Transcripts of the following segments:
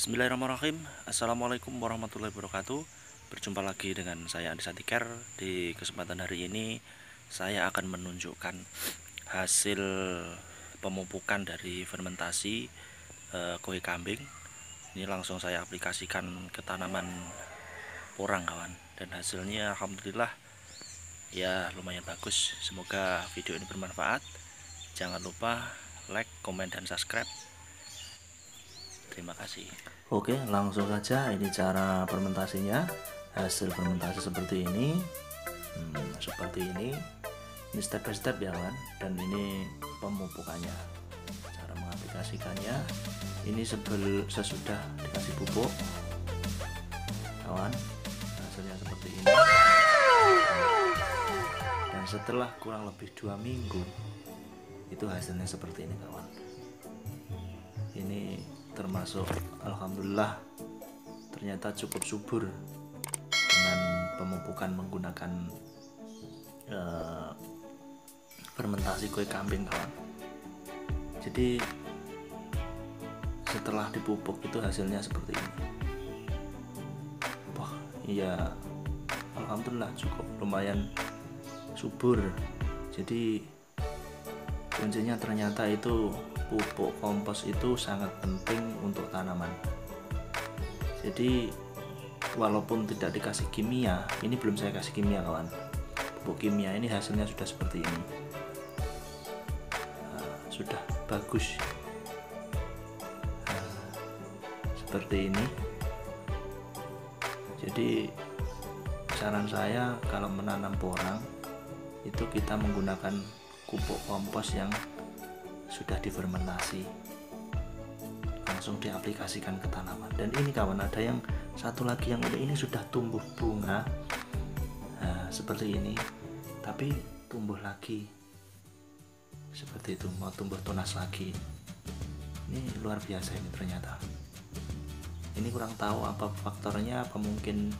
Bismillahirrahmanirrahim. Assalamualaikum warahmatullahi wabarakatuh. Berjumpa lagi dengan saya Andi Santiker. Di kesempatan hari ini saya akan menunjukkan hasil pemupukan dari fermentasi kue kambing. Ini langsung saya aplikasikan ke tanaman porang kawan. Dan hasilnya alhamdulillah ya lumayan bagus. Semoga video ini bermanfaat. Jangan lupa like, komen, dan subscribe. Terima kasih. Oke, langsung saja ini cara fermentasinya. Hasil fermentasi seperti ini. Ini step by step ya kan. Dan ini pemupukannya. Cara mengaplikasikannya. Ini sesudah dikasih pupuk. Kawan, hasilnya seperti ini. Dan setelah kurang lebih 2 minggu, itu hasilnya seperti ini kawan. Ini termasuk alhamdulillah ternyata cukup subur dengan pemupukan menggunakan fermentasi kue kambing kawan. Jadi setelah dipupuk itu hasilnya seperti ini. Wah iya, alhamdulillah cukup lumayan subur. Jadi kuncinya ternyata itu pupuk kompos itu sangat penting untuk tanaman. Jadi walaupun tidak dikasih kimia, ini belum saya kasih kimia kawan. Pupuk kimia ini hasilnya sudah seperti ini. Sudah bagus. Seperti ini. Jadi saran saya kalau menanam porang itu kita menggunakan pupuk kompos yang sudah difermentasi, langsung diaplikasikan ke tanaman. Dan ini kawan, ada yang satu lagi yang ini sudah tumbuh bunga seperti ini, tapi tumbuh lagi seperti itu, mau tumbuh tunas lagi. Ini luar biasa ini ternyata. Ini kurang tahu apa faktornya, apa mungkin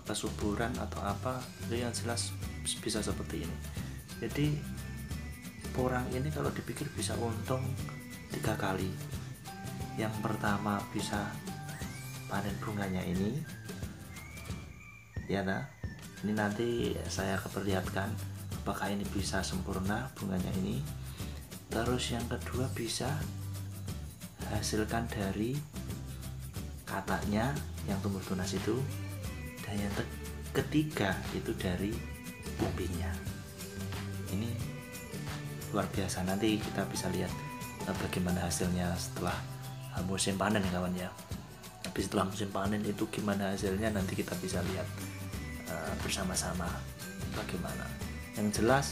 kesuburan atau apa, yang jelas bisa seperti ini. Jadi porang ini kalau dipikir bisa untung 3 kali. Yang pertama bisa panen bunganya ini, ya nah. Ini nanti saya akan perlihatkan apakah ini bisa sempurna bunganya ini. Terus yang kedua bisa hasilkan dari kataknya yang tumbuh tunas itu. Dan yang ketiga itu dari umbinya. Ini luar biasa. Nanti kita bisa lihat bagaimana hasilnya setelah musim panen ya kawan ya. Tapi setelah musim panen itu gimana hasilnya, nanti kita bisa lihat bersama-sama bagaimana. Yang jelas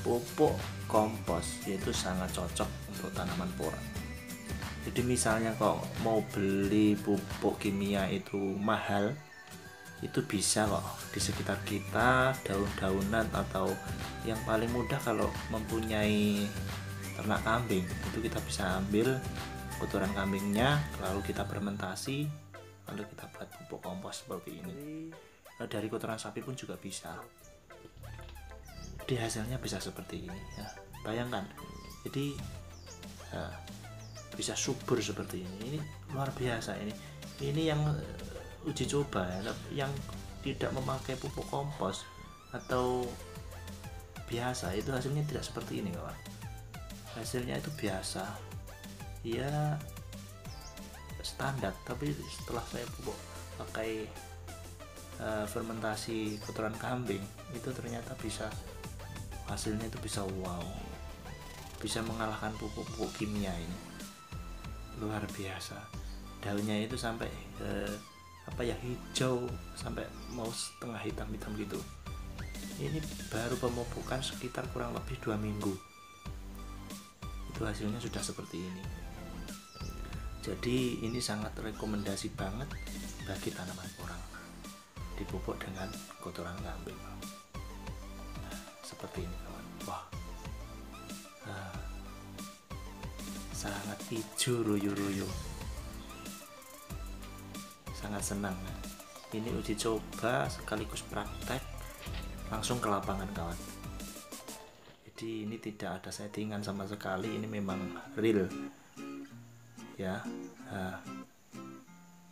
pupuk kompos itu sangat cocok untuk tanaman porang. Jadi misalnya kok mau beli pupuk kimia itu mahal, itu bisa kok di sekitar kita, daun-daunan, atau yang paling mudah kalau mempunyai ternak kambing itu kita bisa ambil kotoran kambingnya, lalu kita fermentasi, lalu kita buat pupuk kompos seperti ini. Dari kotoran sapi pun juga bisa. Jadi hasilnya bisa seperti ini ya. Bayangkan, jadi bisa subur seperti ini. Ini luar biasa ini. Ini yang uji coba ya, yang tidak memakai pupuk kompos atau biasa itu hasilnya tidak seperti ini kawan. Hasilnya itu biasa ya, standar. Tapi setelah saya pupuk pakai fermentasi kotoran kambing itu ternyata bisa, hasilnya itu bisa wow, bisa mengalahkan pupuk kimia. Ini luar biasa. Daunnya itu sampai hijau, sampai mau setengah hitam-hitam gitu. Ini baru pemupukan sekitar kurang lebih 2 minggu, itu hasilnya sudah seperti ini. Jadi ini sangat rekomendasi banget bagi tanaman porang, dipupuk dengan kotoran kambing. Seperti ini kawan. Wah, sangat hijau royo-royo, sangat senang. Ini uji coba sekaligus praktek langsung ke lapangan kawan. Jadi ini tidak ada settingan sama sekali, ini memang real. ya. Nah,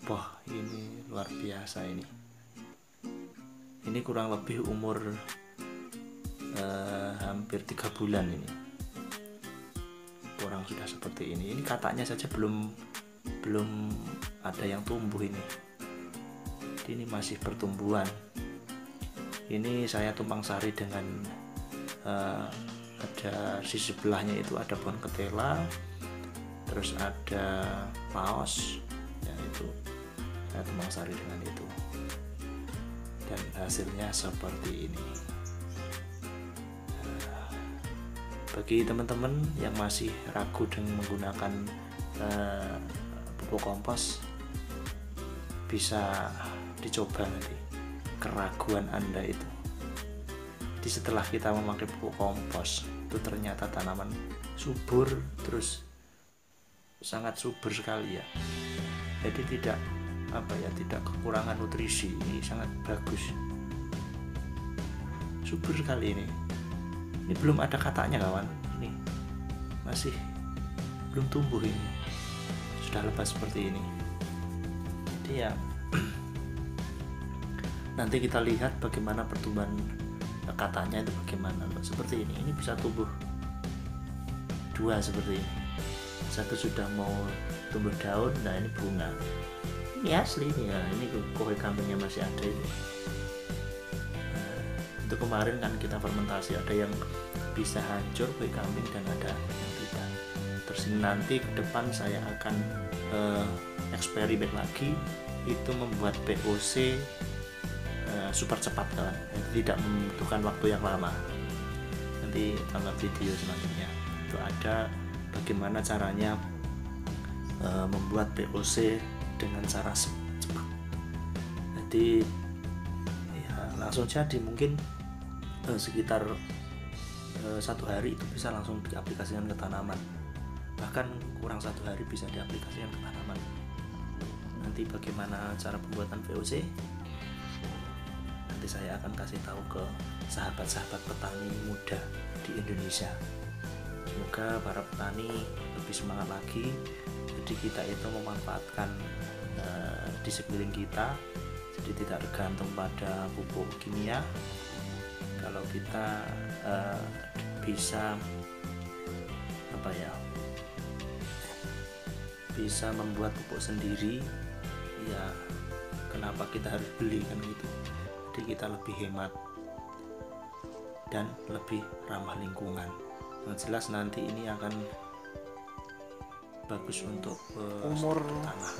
wah ini luar biasa ini kurang lebih umur hampir 3 bulan ini kurang sudah seperti ini katanya saja belum ada yang tumbuh ini masih pertumbuhan. Ini saya tumpang sari dengan ada di sebelahnya itu ada pohon ketela, terus ada paos, ya itu saya tumpang sari dengan itu, dan hasilnya seperti ini. Bagi teman-teman yang masih ragu dengan menggunakan pupuk kompos, bisa dicoba nanti keraguan Anda itu. Jadi setelah kita memakai pupuk kompos itu ternyata tanaman subur, terus sangat subur sekali ya. Jadi tidak tidak kekurangan nutrisi, ini sangat bagus, subur sekali ini. Ini belum ada katanya kawan, ini masih belum tumbuh, ini sudah lebat seperti ini. Jadi ya nanti kita lihat bagaimana pertumbuhan katanya itu bagaimana. Seperti ini bisa tumbuh 2 seperti ini, satu sudah mau tumbuh daun, nah ini bunga, ini asli nih ya. Ini kue kambingnya masih ada itu. Itu kemarin kan kita fermentasi, ada yang bisa hancur kue kambing dan ada yang tidak. Terus nanti ke depan saya akan eksperimen lagi, itu membuat POC super cepat kan, tidak membutuhkan waktu yang lama. Nanti dalam video selanjutnya itu ada bagaimana caranya membuat POC dengan cara cepat. Jadi ya langsung jadi, mungkin sekitar 1 hari itu bisa langsung diaplikasikan ke tanaman, bahkan kurang 1 hari bisa diaplikasikan ke tanaman. Nanti bagaimana cara pembuatan VOC nanti saya akan kasih tahu ke sahabat-sahabat petani muda di Indonesia. Semoga para petani lebih semangat lagi, jadi kita itu memanfaatkan di sekeliling kita, jadi tidak tergantung pada pupuk kimia. Kalau kita bisa bisa membuat pupuk sendiri, ya kenapa kita harus beli kan gitu. Jadi kita lebih hemat dan lebih ramah lingkungan. Yang jelas nanti ini akan bagus untuk umur tanah.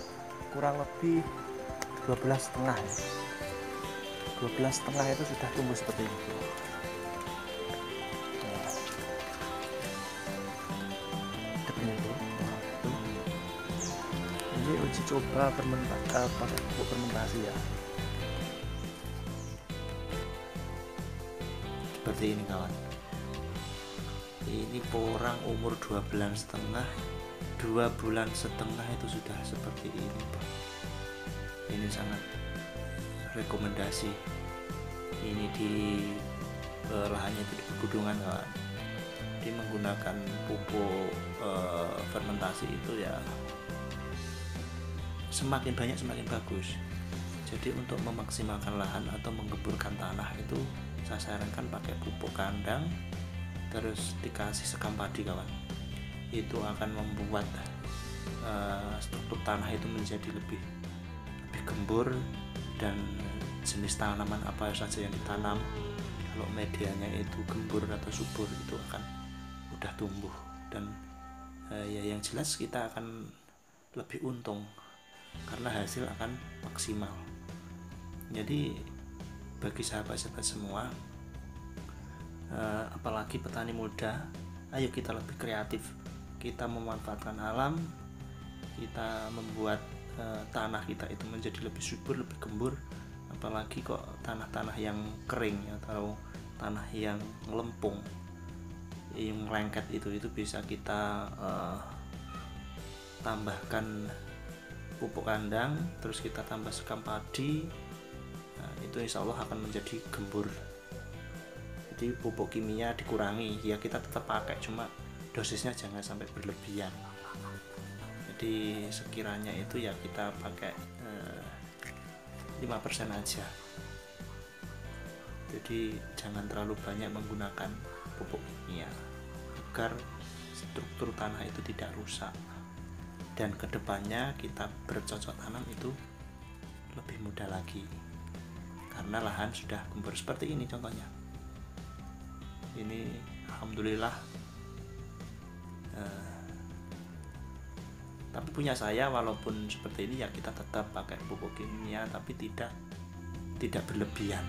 Kurang lebih 12,5 ya. 12,5 itu sudah tumbuh seperti ini. Ini uji coba pakai pupuk fermentasi ya. Seperti ini kawan. Ini porang umur 2 bulan setengah. 2 bulan setengah itu sudah seperti ini Pak. Ini sangat rekomendasi. Ini di lahannya itu di pegunungan kawan. Jadi menggunakan pupuk fermentasi itu ya semakin banyak semakin bagus. Jadi untuk memaksimalkan lahan atau menggeburkan tanah itu saya sarankan pakai pupuk kandang, terus dikasih sekam padi kawan. Itu akan membuat struktur tanah itu menjadi lebih gembur, dan jenis tanaman apa saja yang ditanam, kalau medianya itu gembur atau subur, itu akan mudah tumbuh, dan ya yang jelas kita akan lebih untung karena hasil akan maksimal. Jadi bagi sahabat-sahabat semua, apalagi petani muda, ayo kita lebih kreatif, kita memanfaatkan alam, kita membuat tanah kita itu menjadi lebih subur, lebih gembur. Apalagi kok tanah-tanah yang kering atau tanah yang melempung, yang lengket itu bisa kita tambahkan pupuk kandang, terus kita tambah sekam padi. Nah, itu insya Allah akan menjadi gembur. Jadi pupuk kimia dikurangi, ya kita tetap pakai, cuma dosisnya jangan sampai berlebihan. Jadi sekiranya itu ya kita pakai 5% aja. Jadi jangan terlalu banyak menggunakan pupuk kimia agar struktur tanah itu tidak rusak, dan kedepannya kita bercocok tanam itu lebih mudah lagi karena lahan sudah gembur seperti ini contohnya. Ini alhamdulillah, tapi punya saya walaupun seperti ini ya kita tetap pakai pupuk kimia, tapi tidak berlebihan,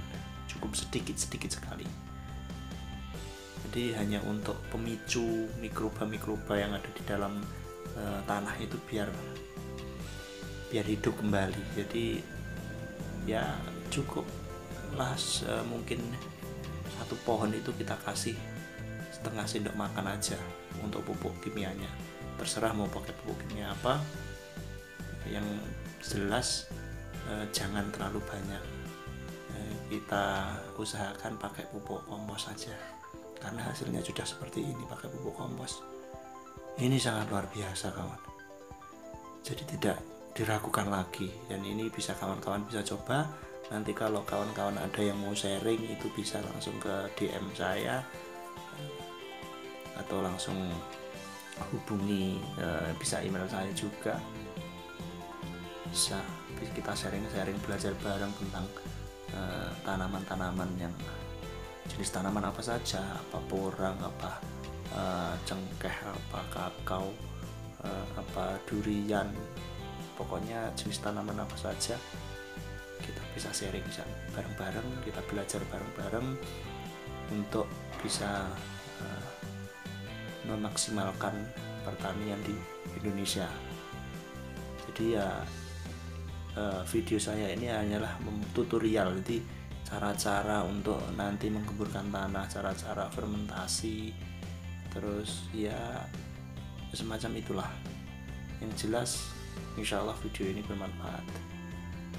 cukup sedikit sekali. Jadi hanya untuk pemicu mikroba yang ada di dalam tanah itu biar hidup kembali. Jadi ya cukuplah mungkin satu pohon itu kita kasih setengah sendok makan aja untuk pupuk kimianya. Terserah mau pakai pupuk kimia apa, yang jelas jangan terlalu banyak. Kita usahakan pakai pupuk kompos saja, karena hasilnya sudah seperti ini pakai pupuk kompos. Ini sangat luar biasa kawan, jadi tidak diragukan lagi, dan ini bisa kawan-kawan bisa coba. Nanti kalau kawan-kawan ada yang mau sharing itu bisa langsung ke DM saya atau langsung hubungi, bisa email saya juga, bisa kita sharing belajar bareng tentang tanaman-tanaman yang jenis tanaman apa saja, apa porang, apa cengkeh, apa kakao, apa durian, pokoknya jenis tanaman apa saja kita bisa sharing, bisa bareng-bareng, kita belajar bareng-bareng untuk bisa memaksimalkan pertanian di Indonesia. Jadi ya video saya ini hanyalah tutorial, jadi cara-cara untuk nanti menggemburkan tanah, cara-cara fermentasi, terus ya semacam itulah. Yang jelas insya Allah video ini bermanfaat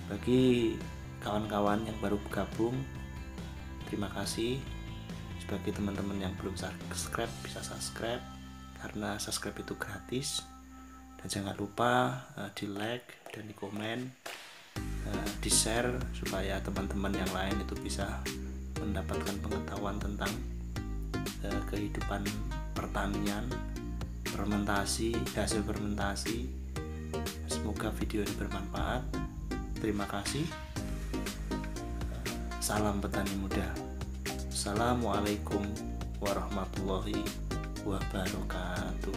bagi kawan-kawan yang baru bergabung. Terima kasih. Bagi teman-teman yang belum subscribe, bisa subscribe karena subscribe itu gratis. Dan jangan lupa di like dan di komen, di share supaya teman-teman yang lain itu bisa mendapatkan pengetahuan tentang kehidupan pertanian, fermentasi, hasil fermentasi. Semoga video ini bermanfaat. Terima kasih. Salam petani muda. Assalamualaikum warahmatullahi wabarakatuh.